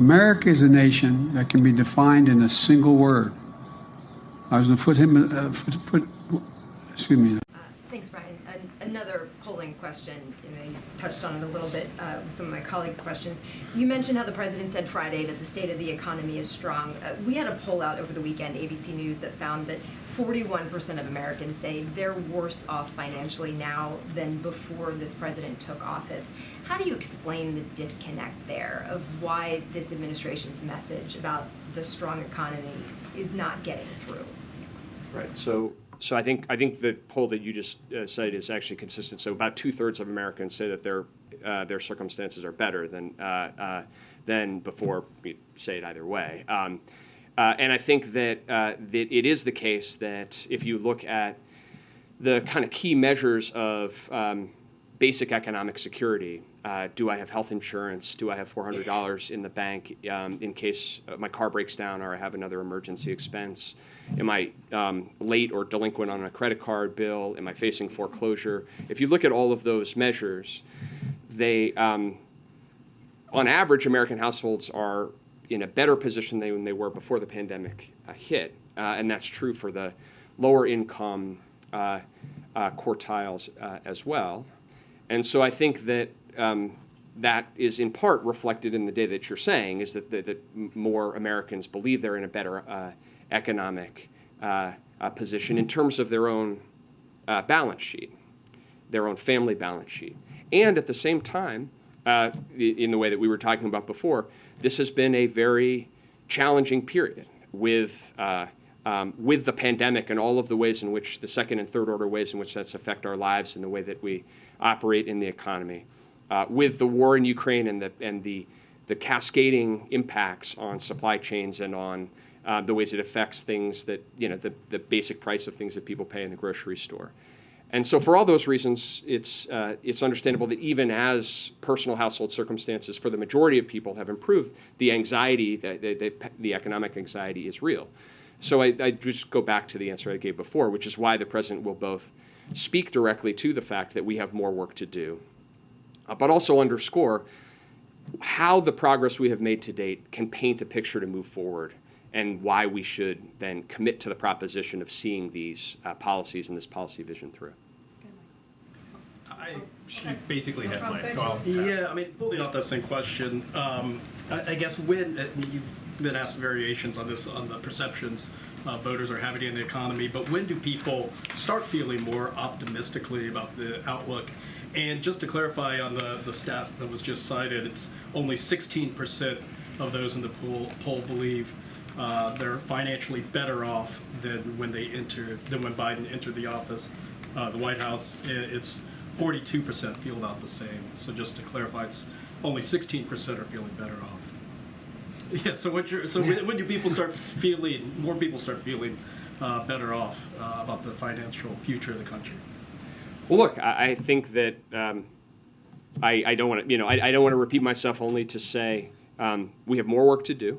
America is a nation that can be defined in a single word. I was going to excuse me. Thanks, Brian. Another polling question, you touched on it a little bit with some of my colleagues' questions. You mentioned how the president said Friday that the state of the economy is strong. We had a poll out over the weekend, ABC News, that found that 41% of Americans say they're worse off financially now than before this president took office. How do you explain the disconnect there of why this administration's message about the strong economy is not getting through? Right. So I think the poll that you just cited is actually consistent. So about 2/3 of Americans say that their circumstances are better than before. Say it either way. And I think that it is the case that if you look at the kind of key measures of basic economic security, do I have health insurance? Do I have $400 in the bank in case my car breaks down or I have another emergency expense? Am I late or delinquent on a credit card bill? Am I facing foreclosure? If you look at all of those measures, they, on average, American households are in a better position than they were before the pandemic hit. And that's true for the lower income quartiles as well. And so I think that that is in part reflected in the data that you're saying, is that more Americans believe they're in a better economic position in terms of their own balance sheet, their own family balance sheet. And at the same time, in the way that we were talking about before, this has been a very challenging period with the pandemic and all of the ways in which the second and third order ways in which that's affect our lives and the way that we operate in the economy, with the war in Ukraine and the cascading impacts on supply chains and on the ways it affects things that, the basic price of things that people pay in the grocery store. And so for all those reasons, it's understandable that even as personal household circumstances for the majority of people have improved, the anxiety, the economic anxiety is real. So I just go back to the answer I gave before, which is why the president will both speak directly to the fact that we have more work to do, but also underscore how the progress we have made to date can paint a picture to move forward and why we should then commit to the proposition of seeing these policies and this policy vision through. She basically had mine, so I'll... Yeah, I mean, building off that same question, I guess when you've been asked variations on this, on the perceptions voters are having in the economy, but when do people start feeling more optimistically about the outlook? And just to clarify on the stat that was just cited, it's only 16% of those in the poll believe they're financially better off than when Biden entered the office, the White House. It's 42% feel about the same. So just to clarify, it's only 16% are feeling better off. Yeah. So when do people start feeling? More people start feeling better off about the financial future of the country. Well, look, I think that I don't want to, I don't want to repeat myself, only to say we have more work to do.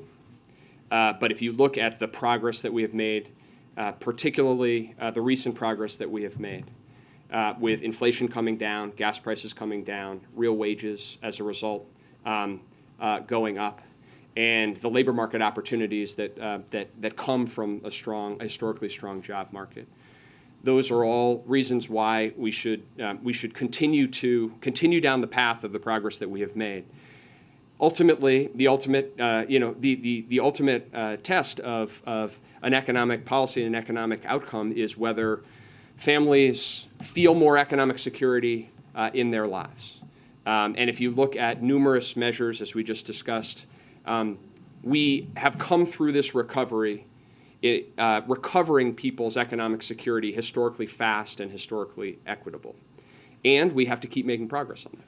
But if you look at the progress that we have made, particularly the recent progress that we have made, with inflation coming down, gas prices coming down, real wages as a result going up, and the labor market opportunities that come from a historically strong job market. Those are all reasons why we should continue down the path of the progress that we have made. Ultimately, the ultimate test of an economic policy and an economic outcome is whether families feel more economic security in their lives. And if you look at numerous measures, as we just discussed, we have come through this recovery, recovering people's economic security historically fast and historically equitable. And we have to keep making progress on that.